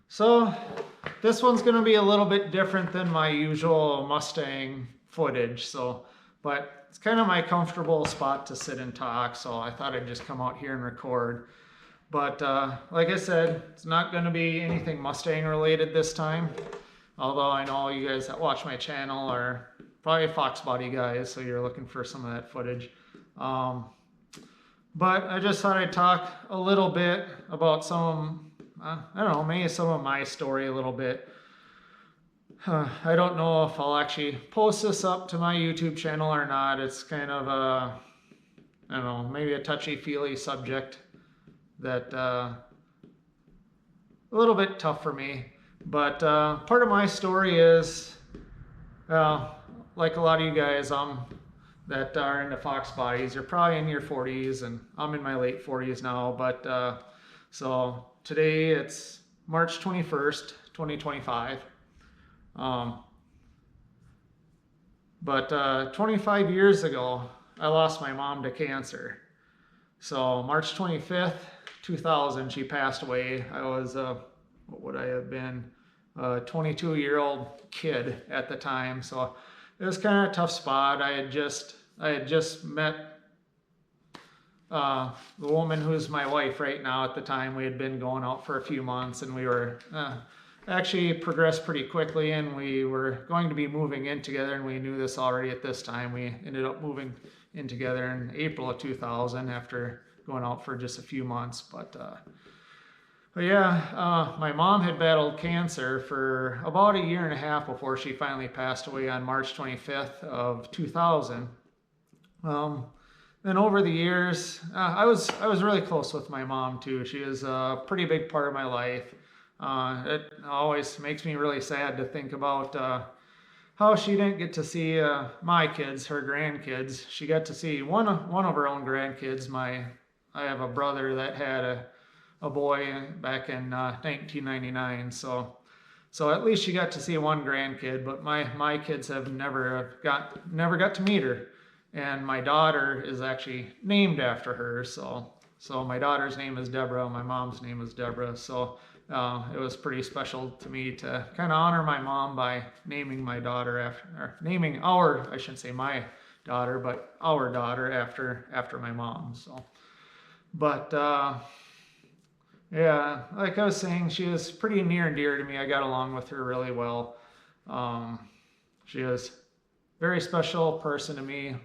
So this one's going to be a little bit different than my usual Mustang footage. But it's kind of my comfortable spot to sit and talk. So I thought I'd just come out here and record. But like I said, it's not going to be anything Mustang related this time. Although I know you guys that watch my channel are probably Fox Body guys, so you're looking for some of that footage. But I just thought I'd talk a little bit about some, I don't know, maybe some of my story a little bit. I don't know if I'll actually post this up to my YouTube channel or not. It's kind of a, I don't know, maybe a touchy-feely subject that a little bit tough for me. But part of my story is, like a lot of you guys that are into Fox Bodies, you're probably in your 40s, and I'm in my late 40s now. But so today it's March 21st, 2025. But 25 years ago, I lost my mom to cancer. So March 25th, 2000, she passed away. I was, what would I have been? A 22-year-old kid at the time. So it was kind of a tough spot. I had just met the woman who's my wife right now at the time. We had been going out for a few months, and we were actually progressed pretty quickly, and we were going to be moving in together, and we knew this already at this time. We ended up moving in together in April of 2000 after going out for just a few months. But yeah, my mom had battled cancer for about a year and a half before she finally passed away on March 25th of 2000. Then over the years, I was really close with my mom too. She was a pretty big part of my life. It always makes me really sad to think about how she didn't get to see my kids, her grandkids. She got to see one of her own grandkids. I have a brother that had a boy back in 1999. So at least she got to see one grandkid. But my kids have never got to meet her. And my daughter is actually named after her. So my daughter's name is Deborah. My mom's name is Deborah. So it was pretty special to me to kind of honor my mom by naming my daughter naming I shouldn't say my daughter, but our daughter after my mom. So, but yeah, like I was saying, she was pretty near and dear to me. I got along with her really well. She was a very special person to me.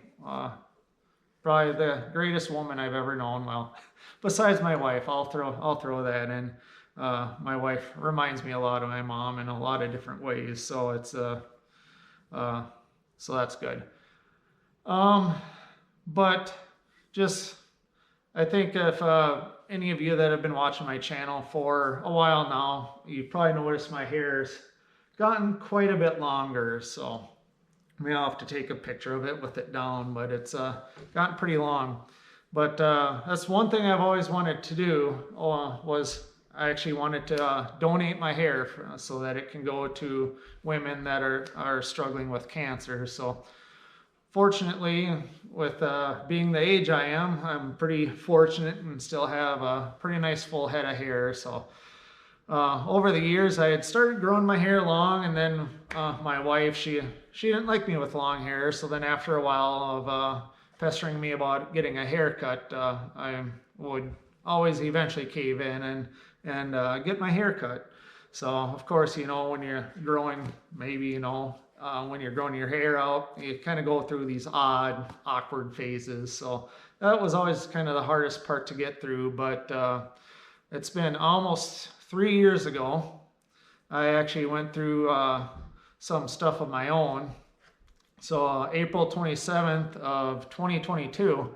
Probably the greatest woman I've ever known. Well, besides my wife, I'll throw that in. My wife reminds me a lot of my mom in a lot of different ways, so it's so that's good. But just I think if any of you that have been watching my channel for a while now, you probably noticed my hair's gotten quite a bit longer. So maybe I'll have to take a picture of it with it down, but it's gotten pretty long. But that's one thing I've always wanted to do was I actually wanted to donate my hair so that it can go to women that are struggling with cancer. So fortunately, with being the age I am, I'm pretty fortunate and still have a pretty nice full head of hair. So over the years, I had started growing my hair long, and then my wife, she didn't like me with long hair. So then after a while of pestering me about getting a haircut, I would always eventually cave in and get my hair cut. So of course, when you're growing, maybe, when you're growing your hair out, you kind of go through these odd, awkward phases. So that was always kind of the hardest part to get through. But it's been almost 3 years ago. I actually went through some stuff of my own. So April 27th of 2022,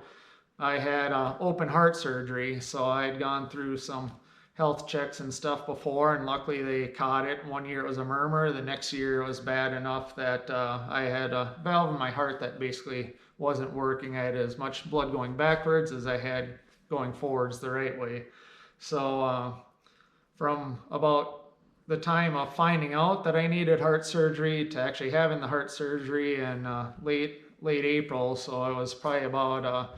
I had open heart surgery. So I had gone through some health checks and stuff before, and luckily they caught it. 1 year it was a murmur. The next year it was bad enough that I had a valve in my heart that basically wasn't working. I had as much blood going backwards as I had going forwards the right way. So from about the time of finding out that I needed heart surgery to actually having the heart surgery in late April, so it was probably about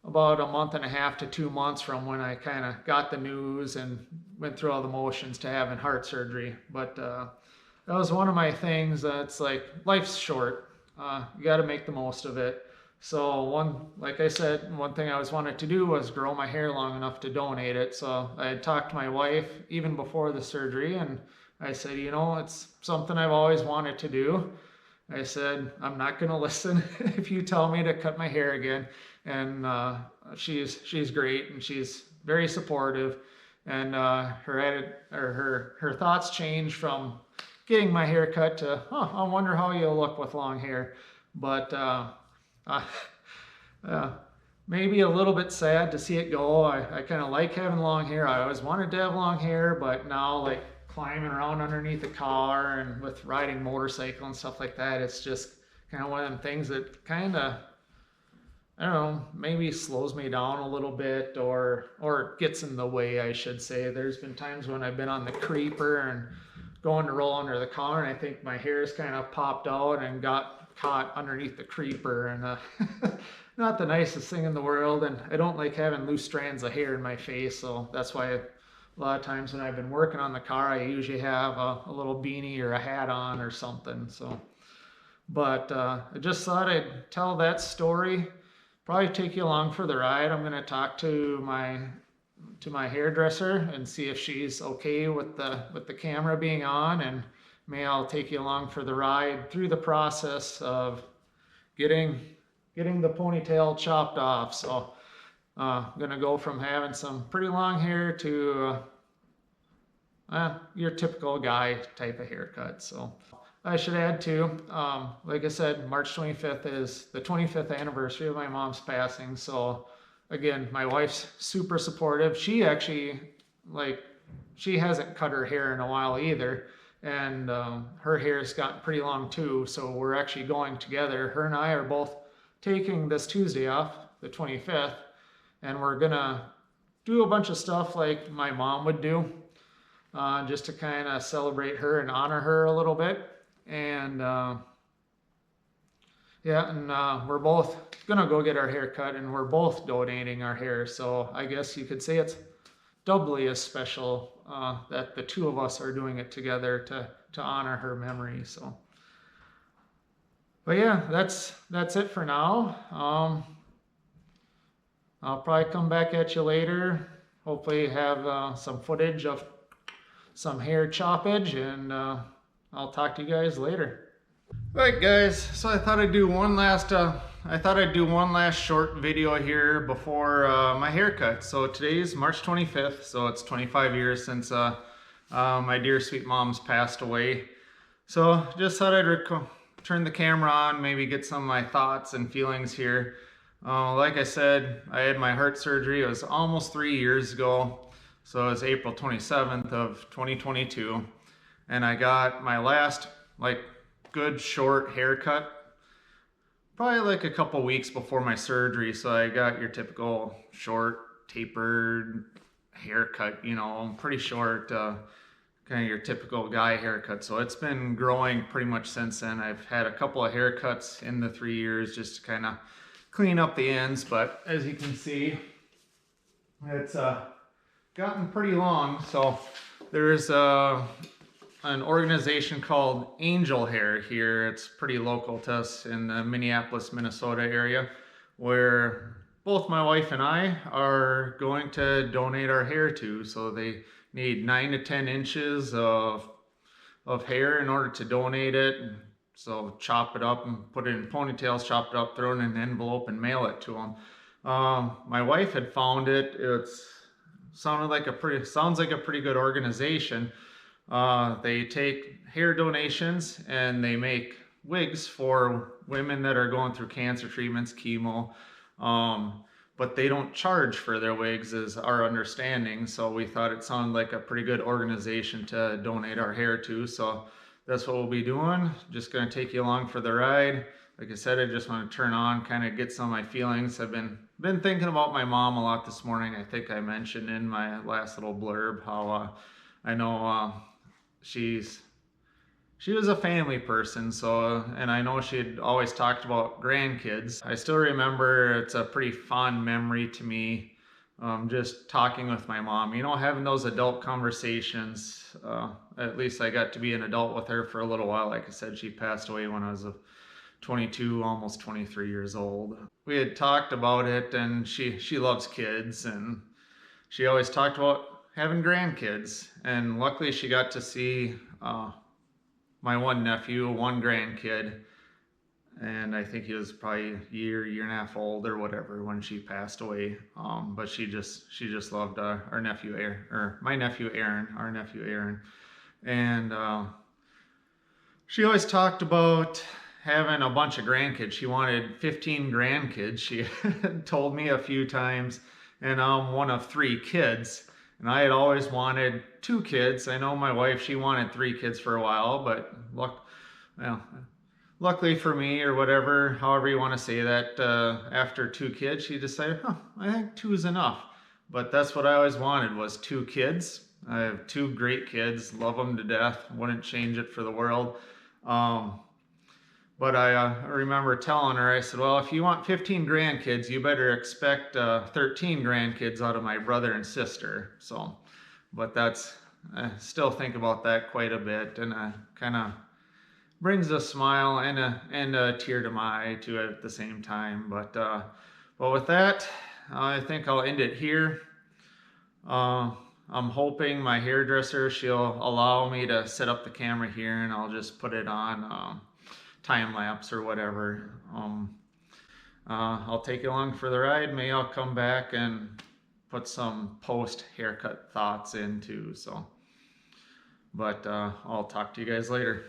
about a month and a half to 2 months from when I kind of got the news and went through all the motions to having heart surgery. But that was one of my things that's like, life's short. You got to make the most of it. So like I said, one thing I always wanted to do was grow my hair long enough to donate it. So I had talked to my wife even before the surgery, and I said, it's something I've always wanted to do. I said, I'm not going to listen if you tell me to cut my hair again. And she's great, and she's very supportive. And her thoughts changed from getting my hair cut to, I wonder how you'll look with long hair. But maybe a little bit sad to see it go. I kind of like having long hair. I always wanted to have long hair, but now, like, climbing around underneath the car and with riding motorcycle and stuff like that, it's just kind of one of them things that kind of, I don't know, maybe slows me down a little bit, or gets in the way, I should say. There's been times when I've been on the creeper and going to roll under the car, and I think my hair's kind of popped out and got caught underneath the creeper, and not the nicest thing in the world. And I don't like having loose strands of hair in my face, so that's why a lot of times when I've been working on the car, I usually have a little beanie or a hat on or something. So, but I just thought I'd tell that story. Probably take you along for the ride. I'm going to talk to my hairdresser and see if she's okay with the camera being on, and maybe I'll take you along for the ride through the process of getting the ponytail chopped off. So I'm gonna go from having some pretty long hair to your typical guy type of haircut. So I should add too, like I said, March 25th is the 25th anniversary of my mom's passing. So again, my wife's super supportive. She actually, she hasn't cut her hair in a while either. And her hair's gotten pretty long too. So we're actually going together. Her and I are both taking this Tuesday off, the 25th. And we're gonna do a bunch of stuff like my mom would do, just to kind of celebrate her and honor her a little bit. And we're both gonna go get our hair cut, and we're both donating our hair. So I guess you could say it's doubly as special that the two of us are doing it together to honor her memory. So, but yeah, that's it for now. I'll probably come back at you later. Hopefully have some footage of some hair choppage, and I'll talk to you guys later. All right, guys. So I thought I'd do one last short video here before my haircut. So today's March 25th, so it's 25 years since my dear sweet mom's passed away. So just thought I'd turn the camera on, maybe get some of my thoughts and feelings here. Like I said, I had my heart surgery. It was almost 3 years ago. So it was April 27th of 2022. And I got my last good short haircut probably a couple weeks before my surgery. So I got your typical short tapered haircut, pretty short, kind of your typical guy haircut. So it's been growing pretty much since then. I've had a couple of haircuts in the 3 years just to kind of clean up the ends, but as you can see, it's gotten pretty long. So there's an organization called Angel Hair here. It's pretty local to us in the Minneapolis, Minnesota area, where both my wife and I are going to donate our hair to. So they need 9 to 10 inches of hair in order to donate it. So chop it up and put it in ponytails, chop it up, throw it in an envelope and mail it to them. My wife had found it. Sounds like a pretty good organization. They take hair donations and they make wigs for women that are going through cancer treatments, chemo. But they don't charge for their wigs is our understanding. So we thought it sounded like a pretty good organization to donate our hair to. So that's what we'll be doing. Just gonna take you along for the ride. Like I said, I just want to turn on, kind of get some of my feelings. I've been thinking about my mom a lot this morning. I think I mentioned in my last little blurb how I know she's she was a family person, so, and I know she'd always talked about grandkids. I still remember it's a pretty fond memory to me, just talking with my mom, having those adult conversations. At least I got to be an adult with her for a little while. Like I said, she passed away when I was 22, almost 23 years old. We had talked about it, and she loves kids, and she always talked about having grandkids. And luckily, she got to see my one nephew, one grandkid, and I think he was probably a year and a half old or whatever when she passed away. But she just loved our nephew Aaron, or my nephew Aaron, our nephew Aaron, and she always talked about having a bunch of grandkids. She wanted 15 grandkids. She told me a few times, and I'm one of 3 kids. And I had always wanted 2 kids. I know my wife, she wanted 3 kids for a while, but luckily for me, or whatever, however you want to say that, after 2 kids, she decided, I think 2 is enough. But that's what I always wanted, was 2 kids. I have 2 great kids, love them to death, wouldn't change it for the world. But I remember telling her, I said, well, if you want 15 grandkids, you better expect 13 grandkids out of my brother and sister. So, but I still think about that quite a bit, and kind of brings a smile and a tear to my eye too at the same time. But with that, I think I'll end it here. I'm hoping my hairdresser, she'll allow me to set up the camera here, and I'll just put it on time lapse or whatever. I'll take you along for the ride. Maybe I'll come back and put some post haircut thoughts in too. So, but I'll talk to you guys later.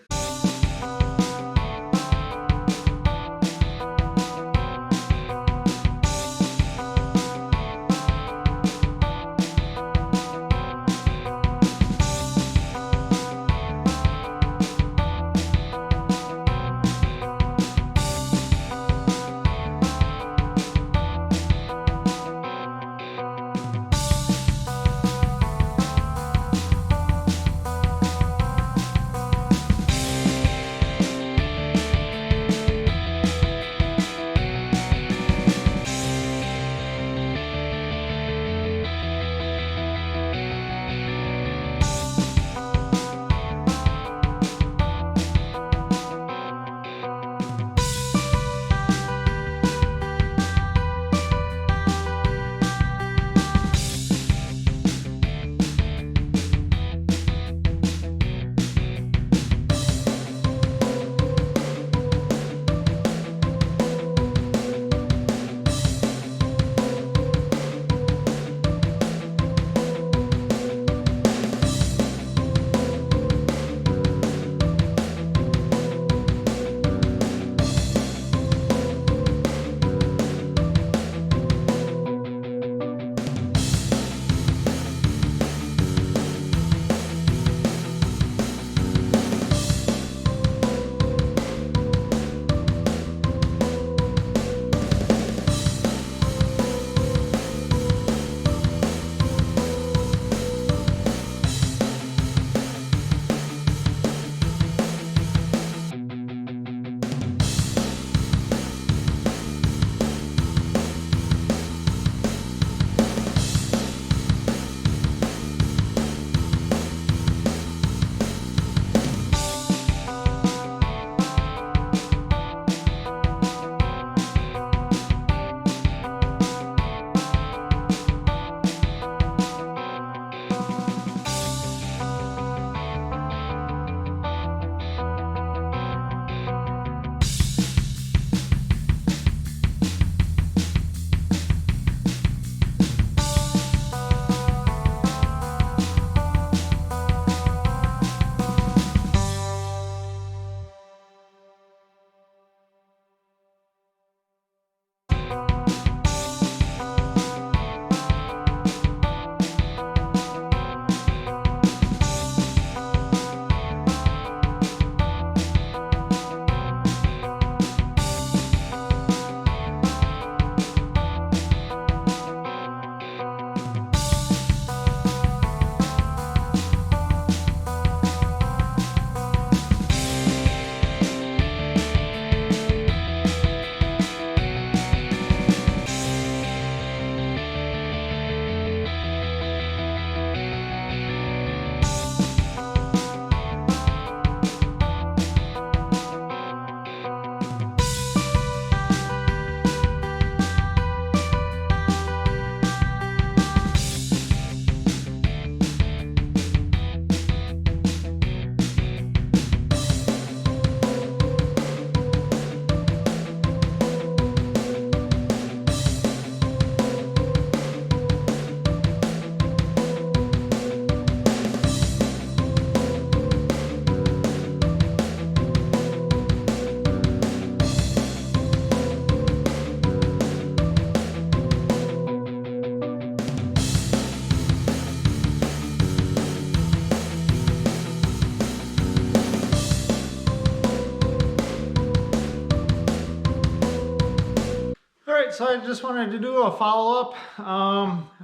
just wanted to do a follow-up.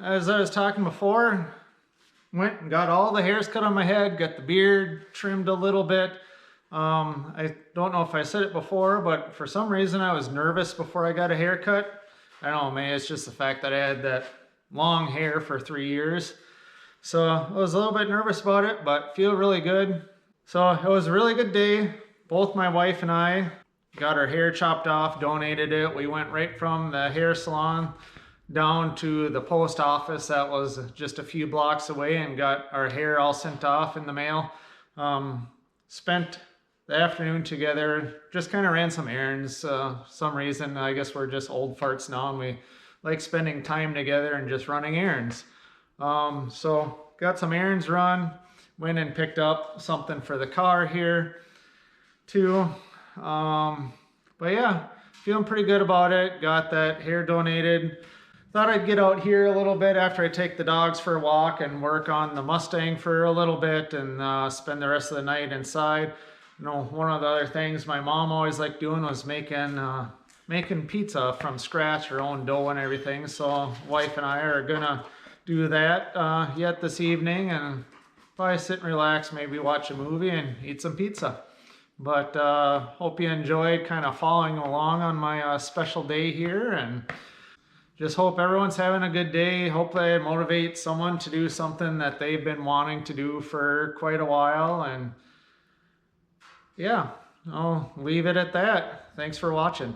As I was talking before, went and got all the hairs cut on my head, got the beard trimmed a little bit. I don't know if I said it before, but for some reason I was nervous before I got a haircut. I don't know, maybe it's just the fact that I had that long hair for 3 years. So I was a little bit nervous about it, but feel really good. So it was a really good day. Both my wife and I got our hair chopped off, donated it. We went right from the hair salon down to the post office that was just a few blocks away and got our hair all sent off in the mail. Spent the afternoon together, just kind of ran some errands. Some reason, I guess we're just old farts now and we like spending time together and just running errands. So got some errands run, went and picked up something for the car here too. But yeah, feeling pretty good about it. Got that hair donated. Thought I'd get out here a little bit after I take the dogs for a walk and work on the Mustang for a little bit and spend the rest of the night inside. You know, one of the other things my mom always liked doing was making pizza from scratch, her own dough and everything. So wife and I are gonna do that yet this evening and probably sit and relax, maybe watch a movie and eat some pizza. But hope you enjoyed kind of following along on my special day here, and just hope everyone's having a good day. Hope I motivate someone to do something that they've been wanting to do for quite a while. And yeah, I'll leave it at that. Thanks for watching.